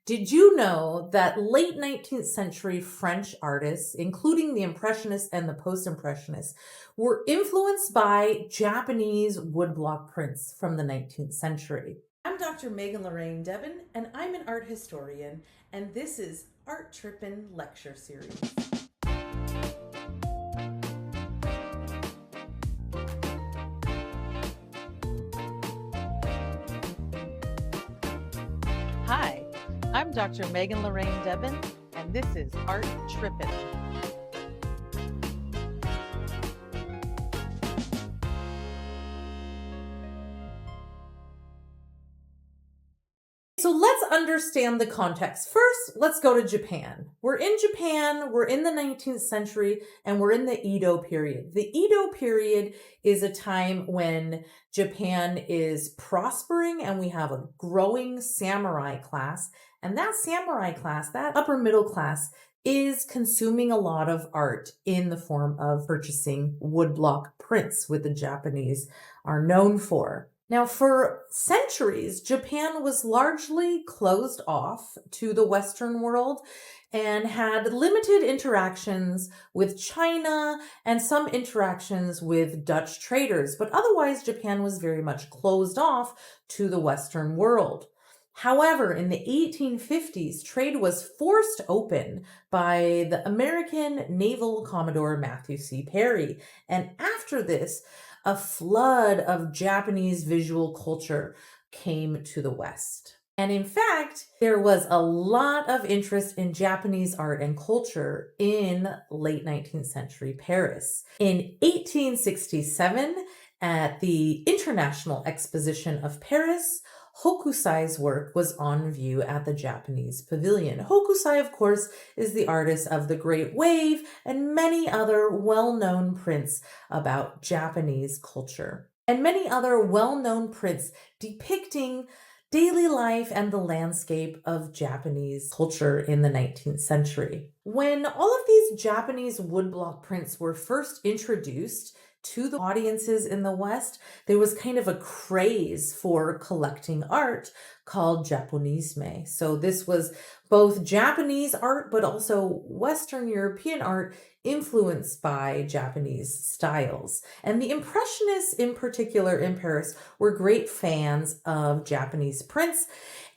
Did you know that late 19th century French artists, including the Impressionists and the post-impressionists, were influenced by Japanese woodblock prints from the 19th century? I'm Dr. Megan Lorraine Debin, and I'm an art historian, and this is Art Trippin Lecture Series. Hi, I'm Dr. Megan Lorraine Debin, and this is Art Trippin. So let's understand the context. First, let's go to Japan. We're in Japan, we're in the 19th century, and we're in the Edo period. The Edo period is a time when Japan is prospering and we have a growing samurai class. And that samurai class, that upper middle class, is consuming a lot of art in the form of purchasing woodblock prints, which the Japanese are known for. Now, for centuries, Japan was largely closed off to the Western world and had limited interactions with China and some interactions with Dutch traders, but otherwise Japan was very much closed off to the Western world. However, in the 1850s, trade was forced open by the American Naval Commodore Matthew C. Perry, and after this, a flood of Japanese visual culture came to the West. And in fact, there was a lot of interest in Japanese art and culture in late 19th century Paris. In 1867, at the International Exposition of Paris, Hokusai's work was on view at the Japanese pavilion. Hokusai, of course, is the artist of The Great Wave and many other well-known prints about Japanese culture, and many other well-known prints depicting daily life and the landscape of Japanese culture in the 19th century. When all of these Japanese woodblock prints were first introduced to the audiences in the West, there was kind of a craze for collecting art called Japonisme. So this was both Japanese art, but also Western European art influenced by Japanese styles. And the Impressionists in particular in Paris were great fans of Japanese prints.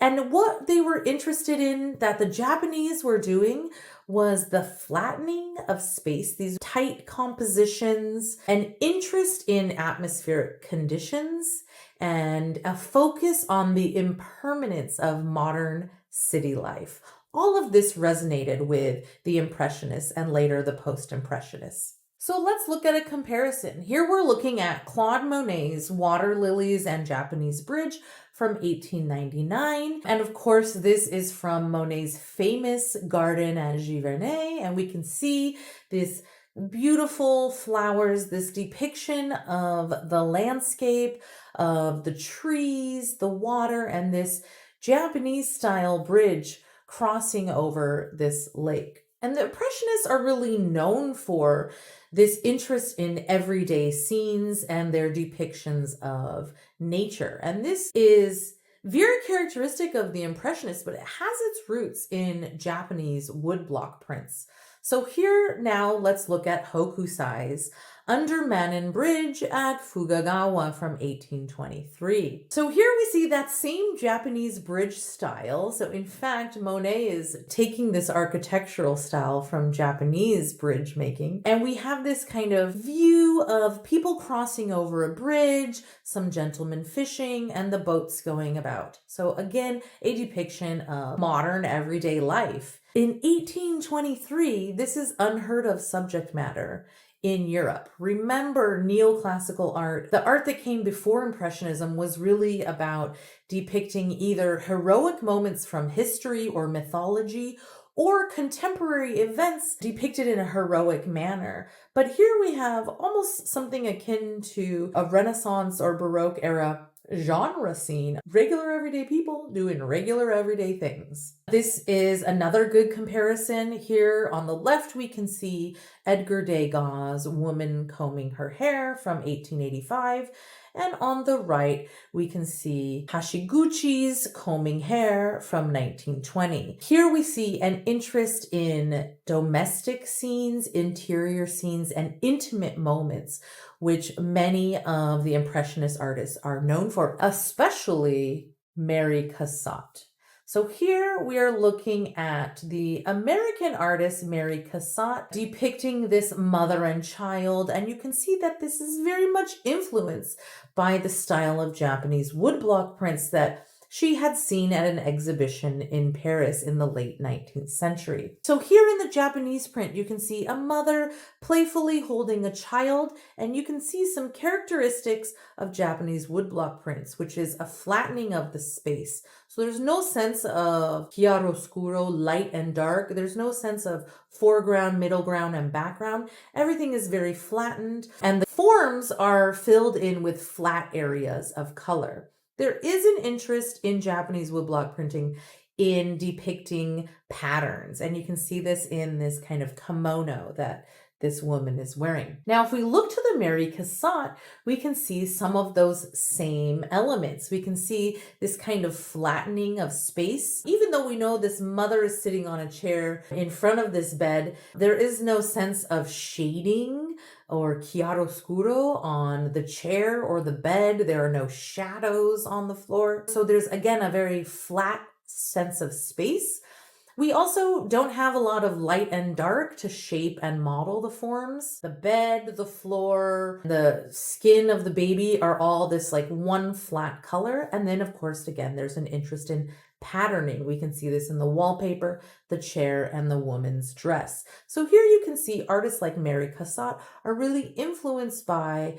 And what they were interested in that the Japanese were doing was the flattening of space, these tight compositions, an interest in atmospheric conditions, and a focus on the impermanence of modern city life. All of this resonated with the Impressionists and later the post-impressionists. So let's look at a comparison. Here we're looking at Claude Monet's Water Lilies and Japanese Bridge from 1899. And of course, this is from Monet's famous garden at Giverny. And we can see this beautiful flowers, this depiction of the landscape, of the trees, the water, and this Japanese style bridge crossing over this lake. And the Impressionists are really known for this interest in everyday scenes and their depictions of nature. And this is very characteristic of the Impressionists, but it has its roots in Japanese woodblock prints. So here now let's look at Hokusai's Under Manin Bridge at Fukagawa from 1823. So here we see that same Japanese bridge style. So in fact, Monet is taking this architectural style from Japanese bridge making. And we have this kind of view of people crossing over a bridge, some gentlemen fishing, and the boats going about. So again, a depiction of modern everyday life. In 1823, this is unheard of subject matter in Europe. Remember, neoclassical art, the art that came before Impressionism, was really about depicting either heroic moments from history or mythology or contemporary events depicted in a heroic manner. But here we have almost something akin to a Renaissance or Baroque era genre scene, regular everyday people doing regular everyday things. This is another good comparison. Here on the left, we can see Edgar Degas' Woman Combing Her Hair from 1885. And on the right, we can see Hashiguchi's combing hair from 1920. Here we see an interest in domestic scenes, interior scenes, and intimate moments, which many of the Impressionist artists are known for, especially Mary Cassatt. So here we are looking at the American artist Mary Cassatt depicting this mother and child, and you can see that this is very much influenced by the style of Japanese woodblock prints that she had seen at an exhibition in Paris in the late 19th century. So here in the Japanese print, you can see a mother playfully holding a child, and you can see some characteristics of Japanese woodblock prints, which is a flattening of the space. So there's no sense of chiaroscuro, light and dark. There's no sense of foreground, middle ground, and background. Everything is very flattened, and the forms are filled in with flat areas of color. There is an interest in Japanese woodblock printing in depicting patterns, and you can see this in this kind of kimono that this woman is wearing. Now, if we look to the Mary Cassatt, we can see some of those same elements. We can see this kind of flattening of space. Even though we know this mother is sitting on a chair in front of this bed, there is no sense of shading or chiaroscuro on the chair or the bed. There are no shadows on the floor. So there's, again, a very flat sense of space. We also don't have a lot of light and dark to shape and model the forms. The bed, the floor, the skin of the baby are all this like one flat color. And then, of course, again, there's an interest in patterning. We can see this in the wallpaper, the chair, and the woman's dress. So here you can see artists like Mary Cassatt are really influenced by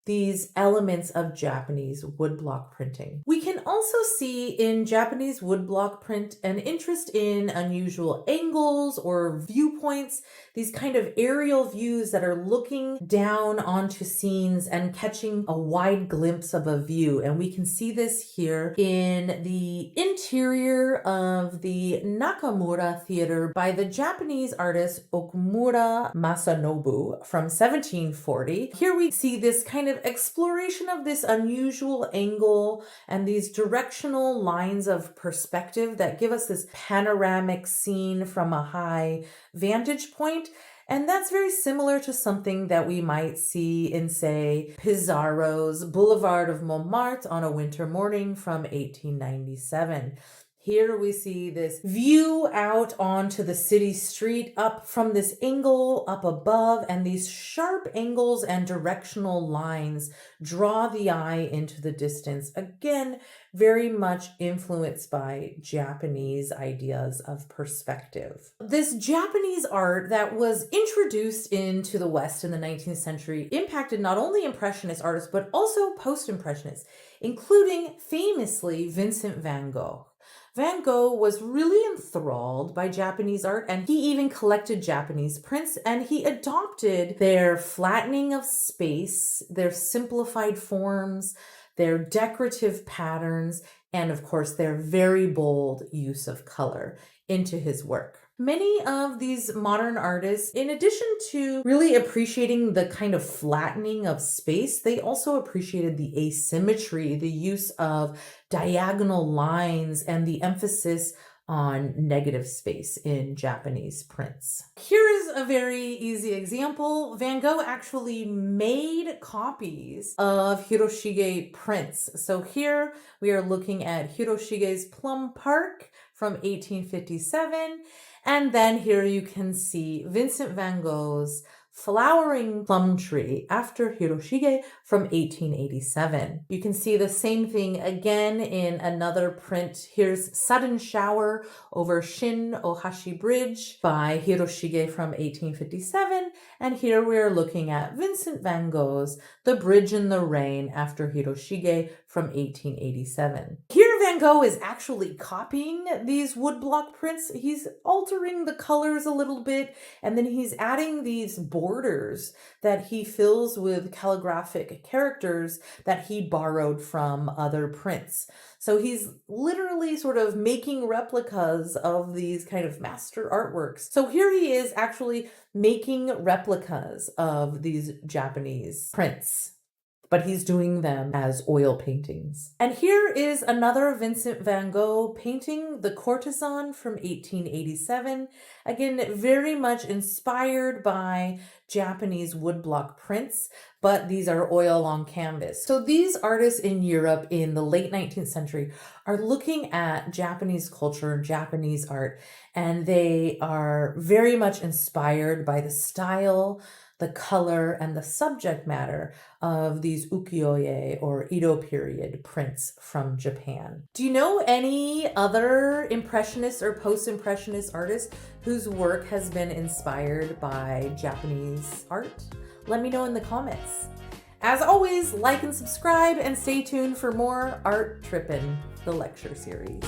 these elements of Japanese woodblock printing. We can also see in Japanese woodblock print an interest in unusual angles or viewpoints, these kind of aerial views that are looking down onto scenes and catching a wide glimpse of a view. And we can see this here in the interior of the Nakamura Theater by the Japanese artist Okumura Masanobu from 1740. Here we see this kind of exploration of this unusual angle and these directional lines of perspective that give us this panoramic scene from a high vantage point. And that's very similar to something that we might see in, say, Pissarro's Boulevard of Montmartre on a Winter Morning from 1897. Here we see this view out onto the city street up from this angle up above, and these sharp angles and directional lines draw the eye into the distance. Again, very much influenced by Japanese ideas of perspective. This Japanese art that was introduced into the West in the 19th century impacted not only Impressionist artists, but also post-impressionists, including famously Vincent van Gogh. Van Gogh was really enthralled by Japanese art, and he even collected Japanese prints, and he adopted their flattening of space, their simplified forms, their decorative patterns, and of course, their very bold use of color into his work. Many of these modern artists, in addition to really appreciating the kind of flattening of space, they also appreciated the asymmetry, the use of diagonal lines, and the emphasis on negative space in Japanese prints. Here is a very easy example. Van Gogh actually made copies of Hiroshige prints. So here we are looking at Hiroshige's Plum Park from 1857. And then here you can see Vincent van Gogh's Flowering Plum Tree after Hiroshige from 1887. You can see the same thing again in another print. Here's Sudden Shower over Shin Ohashi Bridge by Hiroshige from 1857. And here we are looking at Vincent van Gogh's The Bridge in the Rain after Hiroshige from 1887. Here Van Gogh is actually copying these woodblock prints. He's altering the colors a little bit, and then he's adding these borders that he fills with calligraphic characters that he borrowed from other prints. So he's literally sort of making replicas of these kind of master artworks. So here he is actually making replicas of these Japanese prints. but he's doing them as oil paintings. And here is another Vincent van Gogh painting, The Courtesan from 1887. Again, very much inspired by Japanese woodblock prints, but these are oil on canvas. So these artists in Europe in the late 19th century are looking at Japanese culture, Japanese art, and they are very much inspired by the style, the color, and the subject matter of these ukiyo-e or Edo period prints from Japan. Do you know any other impressionist or post-impressionist artists whose work has been inspired by Japanese art? Let me know in the comments. As always, like and subscribe and stay tuned for more Art Trippin', the lecture series.